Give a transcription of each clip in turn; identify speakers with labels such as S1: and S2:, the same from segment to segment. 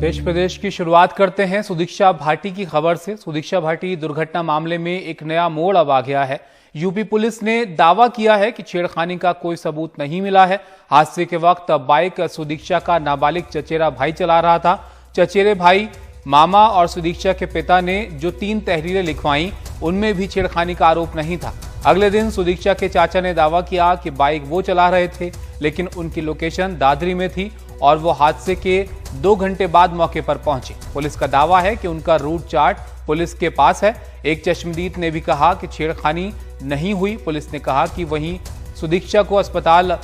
S1: देश प्रदेश की शुरुआत करते हैं सुदीक्षा भाटी की खबर से। सुदीक्षा भाटी दुर्घटना मामले में एक नया मोड़ अब आ गया है। यूपी पुलिस ने दावा किया है कि छेड़खानी का कोई सबूत नहीं मिला है। हादसे के वक्त बाइक सुदीक्षा का नाबालिग चचेरा भाई चला रहा था। चचेरे भाई, मामा और सुदीक्षा के पिता ने जो 3 तहरीरें लिखवाई उनमें भी छेड़खानी का आरोप नहीं था। अगले दिन सुदीक्षा के चाचा ने दावा किया कि बाइक वो चला रहे थे, लेकिन उनकी लोकेशन दादरी में थी और वो हादसे के 2 घंटे बाद मौके पर पहुंचे। पुलिस का दावा है कि उनका रूट चार्ट पुलिस के पास है। एक चश्मदीद ने भी कहा कि छेड़खानी नहीं हुई। पुलिस ने कहा कि वहीं सुदीक्षा को अस्पताल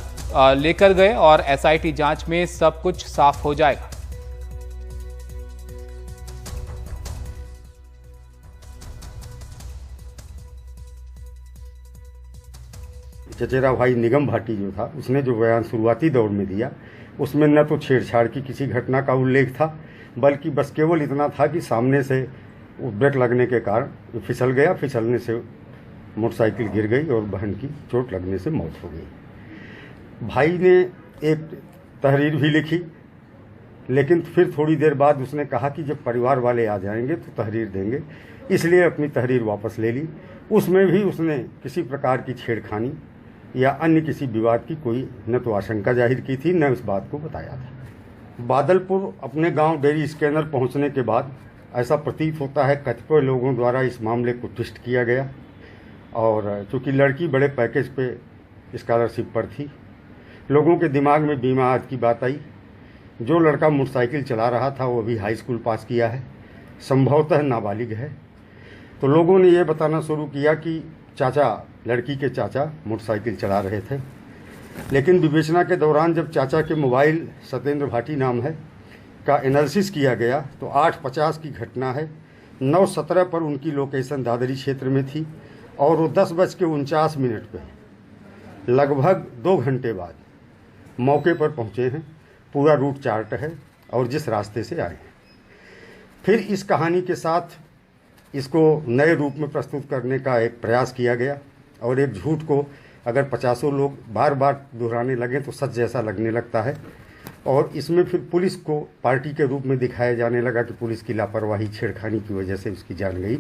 S1: लेकर गए और एसआईटी जांच में सब कुछ साफ हो जाएगा।
S2: चचेरा भाई निगम भाटी जो था, उसने जो बयान शुरुआती दौर में दिया उसमें न तो छेड़छाड़ की किसी घटना का उल्लेख था, बल्कि बस केवल इतना था कि सामने से ब्रेक लगने के कारण फिसल गया। फिसलने से मोटरसाइकिल गिर गई और बहन की चोट लगने से मौत हो गई। भाई ने एक तहरीर भी लिखी, लेकिन फिर थोड़ी देर बाद उसने कहा कि जब परिवार वाले आ जाएंगे तो तहरीर देंगे, इसलिए अपनी तहरीर वापस ले ली। उसमें भी उसने किसी प्रकार की छेड़खानी या अन्य किसी विवाद की कोई न तो आशंका जाहिर की थी, न उस बात को बताया था। बादलपुर अपने गांव डेयरी स्कैनर पहुंचने के बाद ऐसा प्रतीत होता है कतिपय लोगों द्वारा इस मामले को ट्विस्ट किया गया, और चूंकि लड़की बड़े पैकेज पे स्कॉलरशिप पर थी, लोगों के दिमाग में बीमा आदि की बात आई। जो लड़का मोटरसाइकिल चला रहा था वो अभी हाई स्कूल पास किया है, संभवतः नाबालिग है। तो लोगों ने ये बताना शुरू किया कि लड़की के चाचा मोटरसाइकिल चला रहे थे। लेकिन विवेचना के दौरान जब चाचा के मोबाइल, सत्येंद्र भाटी नाम है, का एनालिसिस किया गया तो 8:50 की घटना है। 9:17 पर उनकी लोकेशन दादरी क्षेत्र में थी और वो 10:49 पे लगभग 2 घंटे बाद मौके पर पहुंचे हैं। पूरा रूट चार्ट है और जिस रास्ते से आए हैं। फिर इस कहानी के साथ इसको नए रूप में प्रस्तुत करने का एक प्रयास किया गया, और एक झूठ को अगर 50 लोग बार बार दोहराने लगे तो सच जैसा लगने लगता है। और इसमें फिर पुलिस को पार्टी के रूप में दिखाया जाने लगा कि पुलिस की लापरवाही, छेड़खानी की वजह से उसकी जान गई।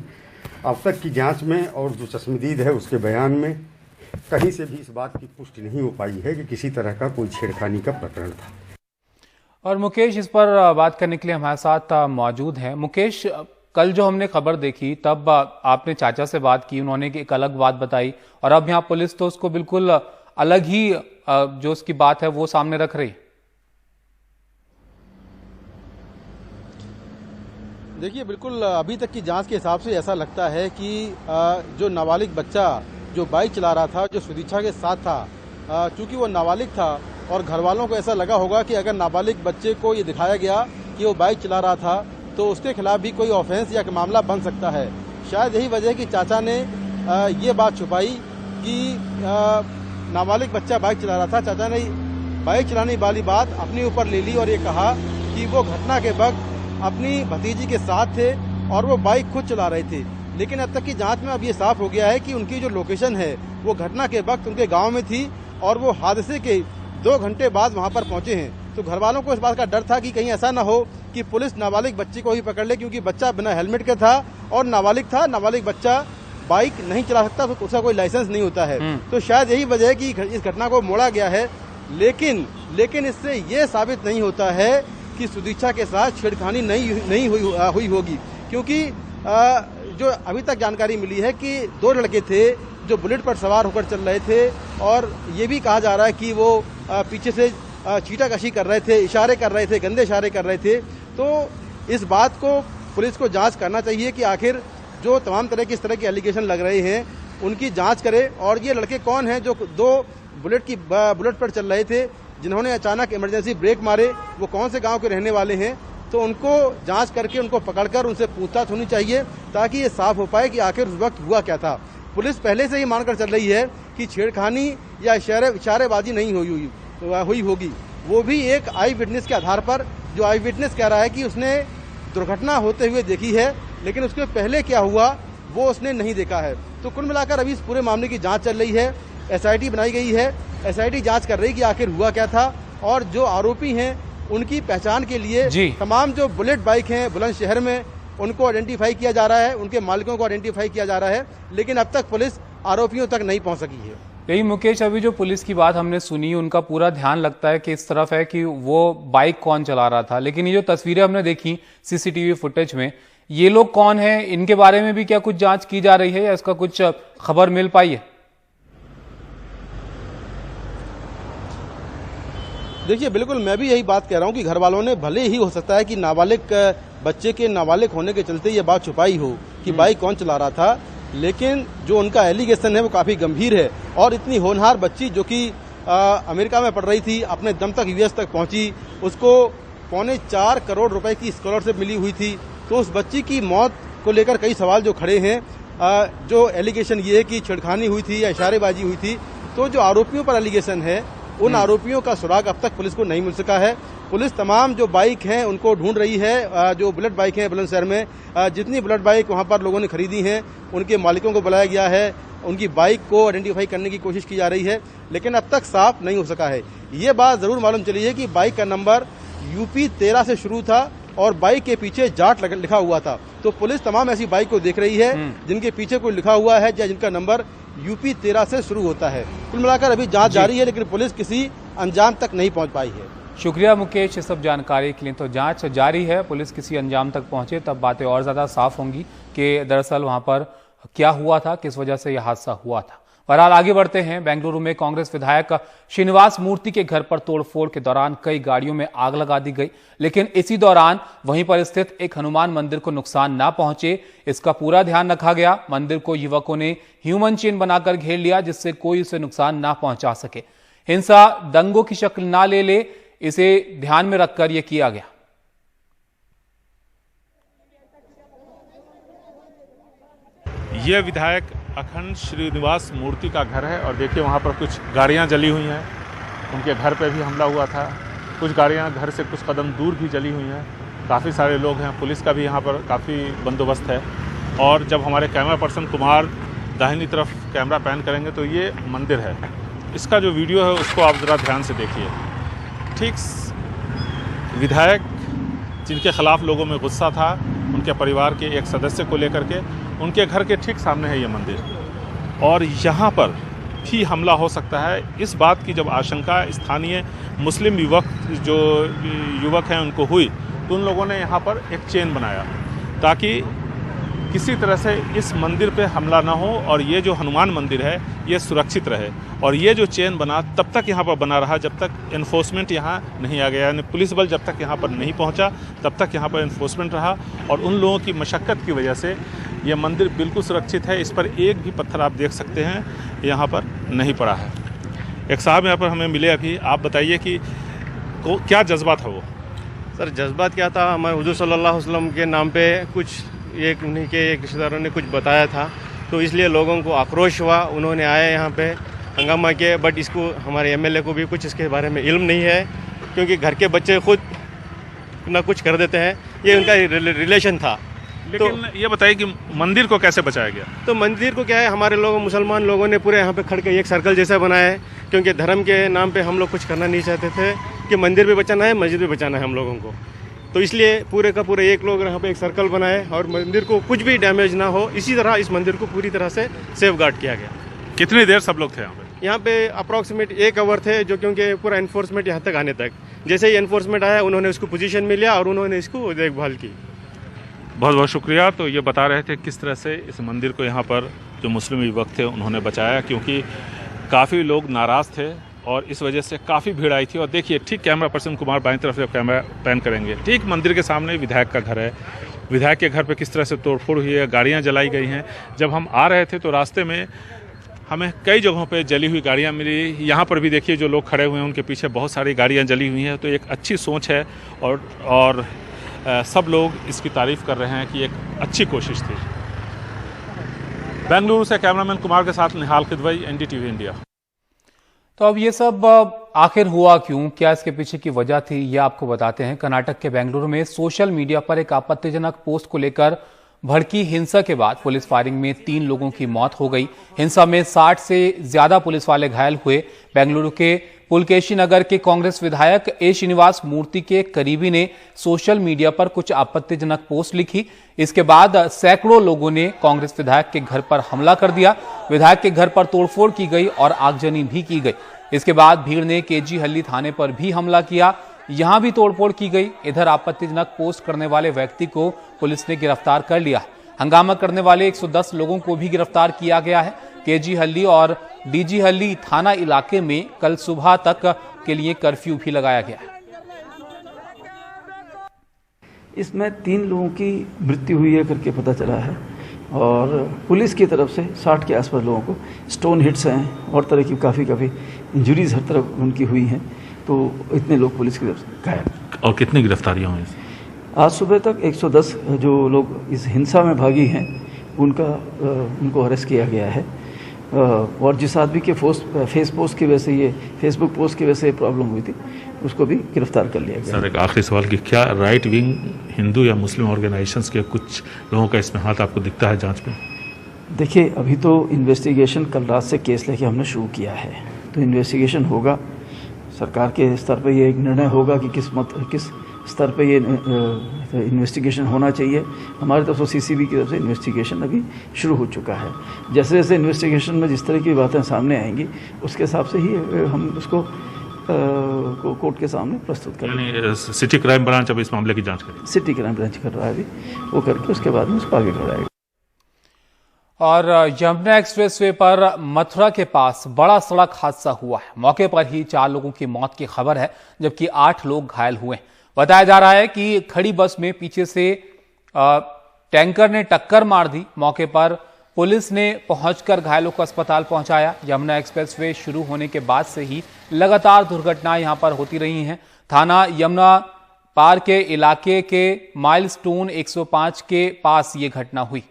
S2: अब तक की जांच में और जो चश्मदीद है उसके बयान में कहीं से भी इस बात की पुष्टि नहीं हो पाई है कि किसी तरह का कोई छेड़खानी का प्रकरण था।
S1: और मुकेश इस पर बात करने के लिए हमारे साथ मौजूद हैं। मुकेश, कल जो हमने खबर देखी तब आपने चाचा से बात की, उन्होंने एक अलग बात बताई, और अब यहाँ पुलिस तो उसको बिल्कुल अलग ही जो उसकी बात है वो सामने रख रही।
S3: देखिए, बिल्कुल अभी तक की जांच के हिसाब से ऐसा लगता है कि जो नाबालिग बच्चा जो बाइक चला रहा था, जो सुदीक्षा के साथ था, चूंकि वो नाबालिग था और घर वालों को ऐसा लगा होगा कि अगर नाबालिग बच्चे को ये दिखाया गया कि वो बाइक चला रहा था तो उसके खिलाफ भी कोई ऑफेंस या मामला बन सकता है। शायद यही वजह है कि चाचा ने ये बात छुपाई कि नाबालिग बच्चा बाइक चला रहा था। चाचा ने बाइक चलाने वाली बात अपने ऊपर ले ली और ये कहा कि वो घटना के वक्त अपनी भतीजी के साथ थे और वो बाइक खुद चला रहे थे। लेकिन अब तक की जांच में अब ये साफ हो गया है कि उनकी जो लोकेशन है वो घटना के वक्त उनके गाँव में थी और वो हादसे के 2 घंटे बाद वहाँ पर पहुंचे हैं। तो घर वालों को इस बात का डर था कि कहीं ऐसा ना हो कि पुलिस नाबालिग बच्चे को ही पकड़ ले, क्योंकि बच्चा बिना हेलमेट के था और नाबालिग था। नाबालिग बच्चा बाइक नहीं चला सकता, तो उसका कोई लाइसेंस नहीं होता है। तो शायद यही वजह है कि इस घटना को मोड़ा गया है। लेकिन इससे ये साबित नहीं होता है कि सुदीक्षा के साथ छेड़खानी नहीं हुई होगी, क्योंकि जो अभी तक जानकारी मिली है कि 2 लड़के थे जो बुलेट पर सवार होकर चल रहे थे, और ये भी कहा जा रहा है कि वो पीछे से चीटाकशी कर रहे थे, इशारे कर रहे थे, गंदे इशारे कर रहे थे। तो इस बात को पुलिस को जांच करना चाहिए कि आखिर जो तमाम तरह की इस तरह के एलिगेशन लग रहे हैं उनकी जांच करे, और ये लड़के कौन हैं जो 2 बुलेट पर चल रहे थे, जिन्होंने अचानक इमरजेंसी ब्रेक मारे, वो कौन से गांव के रहने वाले हैं। तो उनको जांच करके उनको पकड़कर उनसे पूछताछ होनी चाहिए, ताकि ये साफ हो पाए कि आखिर उस वक्त हुआ क्या था। पुलिस पहले से ही मानकर चल रही है कि छेड़खानी या इशारेबाजी नहीं हुई होगी, वो भी एक आई विटनेस के आधार पर। जो आई विटनेस कह रहा है कि उसने दुर्घटना होते हुए देखी है, लेकिन उसके पहले क्या हुआ वो उसने नहीं देखा है। तो कुल मिलाकर अभी इस पूरे मामले की जांच चल रही है, एसआईटी बनाई गई है, एसआईटी जांच कर रही है कि आखिर हुआ क्या था, और जो आरोपी हैं उनकी पहचान के लिए
S1: जी।
S3: तमाम जो बुलेट बाइक हैं बुलंदशहर में उनको आइडेंटिफाई किया जा रहा है, उनके मालिकों को आइडेंटिफाई किया जा रहा है, लेकिन अब तक पुलिस आरोपियों तक नहीं पहुंच सकी है।
S1: यही मुकेश, अभी जो पुलिस की बात हमने सुनी, उनका पूरा ध्यान लगता है कि इस तरफ है कि वो बाइक कौन चला रहा था, लेकिन ये जो तस्वीरें हमने देखी सीसीटीवी फुटेज में, ये लोग कौन है, इनके बारे में भी क्या कुछ जांच की जा रही है या इसका कुछ खबर मिल पाई है?
S3: देखिए, बिल्कुल मैं भी यही बात कह रहा हूं कि घर वालों ने भले ही हो सकता है कि नाबालिग बच्चे के नाबालिग होने के चलते ये बात छुपाई हो कि बाइक कौन चला रहा था, लेकिन जो उनका एलिगेशन है वो काफी गंभीर है। और इतनी होनहार बच्ची जो कि अमेरिका में पढ़ रही थी, अपने दम तक यूएस तक पहुंची, उसको 4.25 करोड़ रुपए की स्कॉलरशिप मिली हुई थी, तो उस बच्ची की मौत को लेकर कई सवाल जो खड़े हैं। जो एलिगेशन ये है कि छेड़खानी हुई थी या इशारेबाजी हुई थी, तो जो आरोपियों पर एलिगेशन है उन आरोपियों का सुराग अब तक पुलिस को नहीं मिल सका है। पुलिस तमाम जो बाइक हैं उनको ढूंढ रही है, जो बुलेट बाइक हैं बुलंदशहर में, जितनी बुलेट बाइक वहां पर लोगों ने खरीदी हैं उनके मालिकों को बुलाया गया है, उनकी बाइक को आइडेंटिफाई करने की कोशिश की जा रही है, लेकिन अब तक साफ नहीं हो सका है। ये बात जरूर मालूम चली है कि बाइक का नंबर यूपी 13 से शुरू था और बाइक के पीछे जाट लिखा हुआ था। तो पुलिस तमाम ऐसी बाइक को देख रही है जिनके पीछे कोई लिखा हुआ है या जिनका नंबर यूपी 13 से शुरू होता है। कुल मिलाकर अभी जांच जारी है, लेकिन पुलिस किसी अंजाम तक नहीं पहुंच पाई है।
S1: शुक्रिया मुकेश ये सब जानकारी के लिए। तो जांच जारी है, पुलिस किसी अंजाम तक पहुंचे तब बातें और ज्यादा साफ होंगी कि दरअसल वहां पर क्या हुआ था, किस वजह से यह हादसा हुआ था। बहरहाल आगे बढ़ते हैं। बेंगलुरु में कांग्रेस विधायक श्रीनिवास मूर्ति के घर पर तोड़फोड़ के दौरान कई गाड़ियों में आग लगा दी गई, लेकिन इसी दौरान वहीं पर स्थित एक हनुमान मंदिर को नुकसान ना पहुंचे, इसका पूरा ध्यान रखा गया। मंदिर को युवकों ने ह्यूमन चेन बनाकर घेर लिया जिससे कोई उसे नुकसान ना पहुंचा सके। हिंसा दंगों की शक्ल ना ले, इसे ध्यान में रखकर यह किया गया।
S4: यह विधायक अखंड श्रीनिवास मूर्ति का घर है और देखिए वहाँ पर कुछ गाड़ियाँ जली हुई हैं। उनके घर पे भी हमला हुआ था। कुछ गाड़ियाँ घर से कुछ कदम दूर भी जली हुई हैं। काफ़ी सारे लोग हैं, पुलिस का भी यहाँ पर काफ़ी बंदोबस्त है। और जब हमारे कैमरा पर्सन कुमार दाहिनी तरफ कैमरा पैन करेंगे तो ये मंदिर है। इसका जो वीडियो है उसको आप ज़रा ध्यान से देखिए। ठीक विधायक जिनके खिलाफ लोगों में गुस्सा था, उनके परिवार के एक सदस्य को लेकर के, उनके घर के ठीक सामने है ये मंदिर और यहाँ पर भी हमला हो सकता है। इस बात की जब आशंका स्थानीय मुस्लिम युवक हैं उनको हुई तो उन लोगों ने यहाँ पर एक चेन बनाया ताकि किसी तरह से इस मंदिर पे हमला ना हो और ये जो हनुमान मंदिर है ये सुरक्षित रहे। और ये जो चेन बना तब तक यहाँ पर बना रहा जब तक एनफोर्समेंट यहाँ नहीं आ गया, यानी पुलिस बल जब तक यहाँ पर नहीं पहुँचा तब तक यहाँ पर एनफोर्समेंट रहा और उन लोगों की मशक्क़त की वजह से ये मंदिर बिल्कुल सुरक्षित है। इस पर एक भी पत्थर आप देख सकते हैं यहाँ पर नहीं पड़ा है। एक साहब यहाँ पर हमें मिले अभी, आप बताइए कि क्या जज्बा था वो?
S5: सर जज्बात क्या था, हमारे हुजूर सल्लल्लाहु अलैहि वसल्लम के नाम पे कुछ उन्हीं के एक रिश्तेदारों ने कुछ बताया था तो इसलिए लोगों को आक्रोश हुआ, उन्होंने आए यहाँ पे हंगामा किए। बट इसको हमारे एमएलए को भी कुछ इसके बारे में इल्म नहीं है क्योंकि घर के बच्चे खुद ना कुछ कर देते हैं, ये उनका रिलेशन था।
S4: लेकिन तो ये बताइए कि मंदिर को कैसे बचाया गया?
S5: तो मंदिर को क्या है, हमारे लोगों मुसलमान लोगों ने पूरे यहाँ पे खड़ के एक सर्कल जैसा बनाया है क्योंकि धर्म के नाम पे हम लोग कुछ करना नहीं चाहते थे कि मंदिर भी बचाना है, मस्जिद भी बचाना है हम लोगों को। तो इसलिए पूरे का पूरे एक लोग यहाँ पे एक सर्कल बनाए और मंदिर को कुछ भी डैमेज ना हो, इसी तरह इस मंदिर को पूरी तरह से सेफ गार्ड किया गया।
S4: कितनी देर सब लोग थे यहाँ पे?
S5: यहाँ पे अप्रॉक्सीमेट 1 आवर थे, जो क्योंकि पूरा एनफोर्समेंट यहाँ तक आने तक, जैसे ही एनफोर्समेंट आया उन्होंने उसको पोजीशन में लिया और उन्होंने इसको देखभाल की।
S4: बहुत बहुत शुक्रिया। तो ये बता रहे थे किस तरह से इस मंदिर को यहाँ पर जो मुस्लिम युवक थे उन्होंने बचाया, क्योंकि काफ़ी लोग नाराज़ थे और इस वजह से काफ़ी भीड़ आई थी। और देखिए ठीक कैमरा पर्सन कुमार बाईं तरफ जब कैमरा पैन करेंगे, ठीक मंदिर के सामने विधायक का घर है। विधायक के घर पे किस तरह से तोड़फोड़ हुई है, गाड़ियाँ जलाई गई हैं। जब हम आ रहे थे तो रास्ते में हमें कई जगहों पे जली हुई गाड़ियाँ मिली। यहाँ पर भी देखिए जो लोग खड़े हुए हैं उनके पीछे बहुत सारी गाड़ियाँ जली हुई हैं। तो एक अच्छी सोच है और सब लोग इसकी तारीफ़ कर रहे हैं कि एक अच्छी कोशिश थी। बेंगलुरु से कैमरामैन कुमार के साथ निहाल खिदवई, एनडीटीवी इंडिया।
S1: तो अब ये सब आखिर हुआ क्यों, क्या इसके पीछे की वजह थी, ये आपको बताते हैं। कर्नाटक के बेंगलुरु में सोशल मीडिया पर एक आपत्तिजनक पोस्ट को लेकर भड़की हिंसा के बाद पुलिस फायरिंग में 3 लोगों की मौत हो गई। हिंसा में 60 से ज्यादा पुलिस वाले घायल हुए। बेंगलुरु के पुलकेशी नगर के कांग्रेस विधायक ए श्रीनिवास मूर्ति के करीबी ने सोशल मीडिया पर कुछ आपत्तिजनक पोस्ट लिखी। इसके बाद सैकड़ों लोगों ने कांग्रेस विधायक के घर पर हमला कर दिया। विधायक के घर पर तोड़फोड़ की गई और आगजनी भी की गई। इसके बाद भीड़ ने केजी हल्ली थाने पर भी हमला किया, यहां भी तोड़फोड़ की गई। इधर आपत्तिजनक पोस्ट करने वाले व्यक्ति को पुलिस ने गिरफ्तार कर लिया। हंगामा करने वाले 110 लोगों को भी गिरफ्तार किया गया है। केजी हल्ली और डीजी हल्ली थाना इलाके में कल सुबह तक के लिए कर्फ्यू भी लगाया गया है।
S6: इसमें 3 लोगों की मृत्यु हुई है करके पता चला है और पुलिस की तरफ से 60 के आसपास लोगों को स्टोन हिट्स हैं और तरह की काफ़ी इंजरीज हर तरफ उनकी हुई हैं। तो इतने लोग पुलिस की तरफ से घायल।
S4: और कितनी गिरफ्तारियां हुई?
S6: आज सुबह तक 110 जो लोग इस हिंसा में भागी हैं उनको अरेस्ट किया गया है। और जिस आदमी के फेसबुक की वजह से प्रॉब्लम हुई थी उसको भी गिरफ्तार कर लिया गया।
S4: सर, एक आखिरी सवाल कि क्या राइट विंग हिंदू या मुस्लिम ऑर्गेनाइजेशंस के कुछ लोगों का इसमें हाथ आपको दिखता है जांच में?
S6: देखिए, अभी तो इन्वेस्टिगेशन कल रात से केस लेके हमने शुरू किया है, तो इन्वेस्टिगेशन होगा। सरकार के स्तर पर ये एक निर्णय होगा कि किस स्तर पे ये इन्वेस्टिगेशन होना चाहिए। हमारी तरफ से सीसीबी की तरफ से इन्वेस्टिगेशन अभी शुरू हो चुका है। जैसे जैसे इन्वेस्टिगेशन में जिस तरह की बातें सामने आएंगी उसके हिसाब से ही हम उसको कोर्ट के सामने प्रस्तुत करेंगे।
S4: सिटी क्राइम ब्रांच अब इस मामले की जांच करेगी?
S6: सिटी क्राइम ब्रांच कर रहा है अभी, वो करके उसके बाद में उसको आगे बढ़ाएगा।
S1: और यमुना एक्सप्रेसवे पर मथुरा के पास बड़ा सड़क हादसा हुआ है। मौके पर ही 4 लोगों की मौत की खबर है, जबकि 8 लोग घायल हुए हैं। बताया जा रहा है कि खड़ी बस में पीछे से टैंकर ने टक्कर मार दी। मौके पर पुलिस ने पहुंचकर घायलों को अस्पताल पहुंचाया। यमुना एक्सप्रेसवे शुरू होने के बाद से ही लगातार दुर्घटनाएं यहां पर होती रही हैं। थाना यमुना पार के इलाके के माइलस्टोन 105 के पास ये घटना हुई।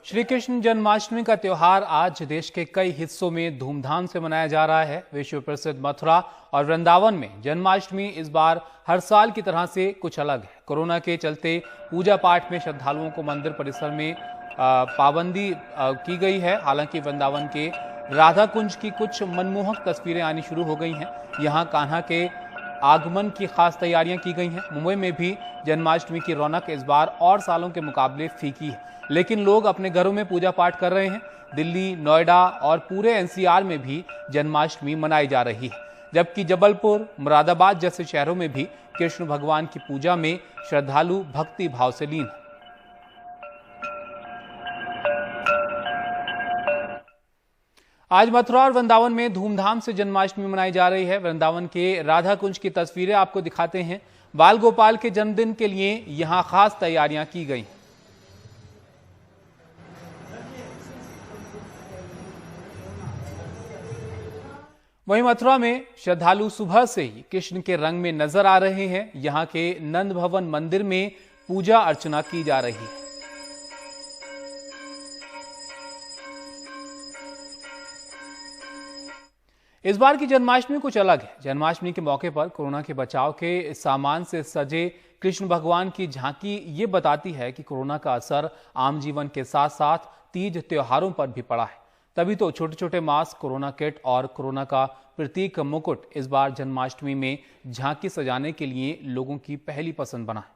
S1: श्री कृष्ण जन्माष्टमी का त्योहार आज देश के कई हिस्सों में धूमधाम से मनाया जा रहा है। विश्व प्रसिद्ध मथुरा और वृंदावन में जन्माष्टमी इस बार हर साल की तरह से कुछ अलग है। कोरोना के चलते पूजा पाठ में श्रद्धालुओं को मंदिर परिसर में पाबंदी की गई है। हालांकि वृंदावन के राधा कुंज की कुछ मनमोहक तस्वीरें आनी शुरू हो गई हैं। यहाँ कान्हा के आगमन की खास तैयारियां की गई हैं। मुंबई में भी जन्माष्टमी की रौनक इस बार और सालों के मुकाबले फीकी है, लेकिन लोग अपने घरों में पूजा पाठ कर रहे हैं। दिल्ली, नोएडा और पूरे एनसीआर में भी जन्माष्टमी मनाई जा रही है, जबकि जबलपुर, मुरादाबाद जैसे शहरों में भी कृष्ण भगवान की पूजा में श्रद्धालु भक्ति भाव से लीन हैं। आज मथुरा और वृंदावन में धूमधाम से जन्माष्टमी मनाई जा रही है। वृंदावन के राधा कुंज की तस्वीरें आपको दिखाते हैं। बाल गोपाल के जन्मदिन के लिए यहां खास तैयारियां की गई। वहीं मथुरा में श्रद्धालु सुबह से ही कृष्ण के रंग में नजर आ रहे हैं। यहां के नंद भवन मंदिर में पूजा अर्चना की जा रही है। इस बार की जन्माष्टमी कुछ अलग है। जन्माष्टमी के मौके पर कोरोना के बचाव के सामान से सजे कृष्ण भगवान की झांकी ये बताती है कि कोरोना का असर आम जीवन के साथ साथ तीज त्योहारों पर भी पड़ा है। तभी तो छोटे छोटे मास्क, कोरोना किट और कोरोना का प्रतीक मुकुट इस बार जन्माष्टमी में झांकी सजाने के लिए लोगों की पहली पसंद बना है।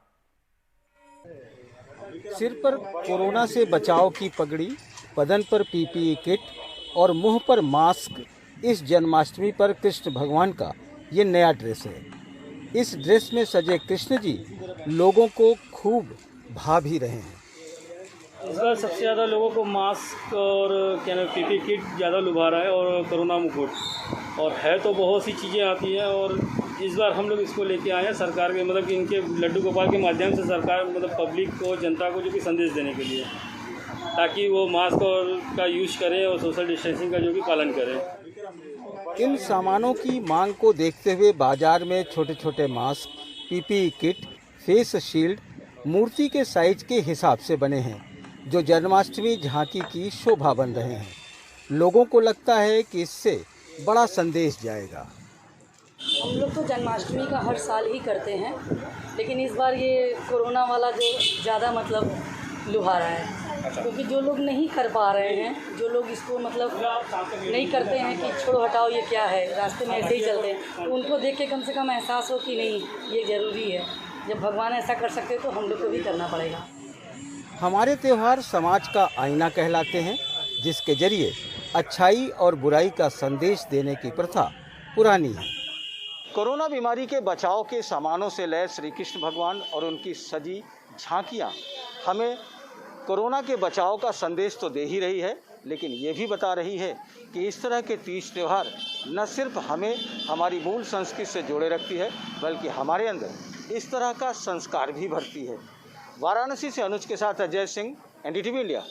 S7: सिर पर कोरोना से बचाव की पगड़ी, बदन पर पीपीई किट और मुंह पर मास्क, इस जन्माष्टमी पर कृष्ण भगवान का ये नया ड्रेस है। इस ड्रेस में सजे कृष्ण जी लोगों को खूब भा भी रहे हैं।
S8: इस बार सबसे ज़्यादा लोगों को मास्क और क्या नाम पीपी किट ज़्यादा लुभा रहा है और कोरोना मुकुट, और है तो बहुत सी चीज़ें आती हैं। और इस बार हम लोग इसको लेके आए हैं सरकार के, मतलब कि इनके लड्डू गोपाल के माध्यम से सरकार मतलब पब्लिक को, जनता को जो कि संदेश देने के लिए, ताकि वो मास्क और का यूज करें और सोशल डिस्टेंसिंग का जो कि पालन करें।
S7: इन सामानों की मांग को देखते हुए बाजार में छोटे छोटे mask, PPE kit, face shield मूर्ति के साइज के हिसाब से बने हैं, जो जन्माष्टमी झांकी की शोभा बन रहे हैं। लोगों को लगता है कि इससे बड़ा संदेश जाएगा।
S9: हम लोग तो जन्माष्टमी का हर साल ही करते हैं, लेकिन इस बार ये कोरोना वाला जो ज़्यादा लुभा रहा है, क्योंकि जो लोग नहीं कर पा रहे हैं, जो लोग इसको नहीं करते हैं कि छोड़ो हटाओ ये क्या है, रास्ते में ऐसे ही चलते हैं, तो उनको देख के कम से कम एहसास हो कि नहीं ये ज़रूरी है। जब भगवान ऐसा कर सकते तो हम लोग को भी करना पड़ेगा।
S7: हमारे त्यौहार समाज का आईना कहलाते हैं, जिसके जरिए अच्छाई और बुराई का संदेश देने की प्रथा पुरानी है। कोरोना बीमारी के बचाव के सामानों से लैस श्री कृष्ण भगवान और उनकी सजी झांकियाँ हमें कोरोना के बचाव का संदेश तो दे ही रही है, लेकिन ये भी बता रही है कि इस तरह के तीज त्यौहार न सिर्फ हमें हमारी मूल संस्कृति से जोड़े रखती है, बल्कि हमारे अंदर इस तरह का संस्कार भी भरती है। वाराणसी से अनुज के साथ अजय सिंह, NDTV इंडिया।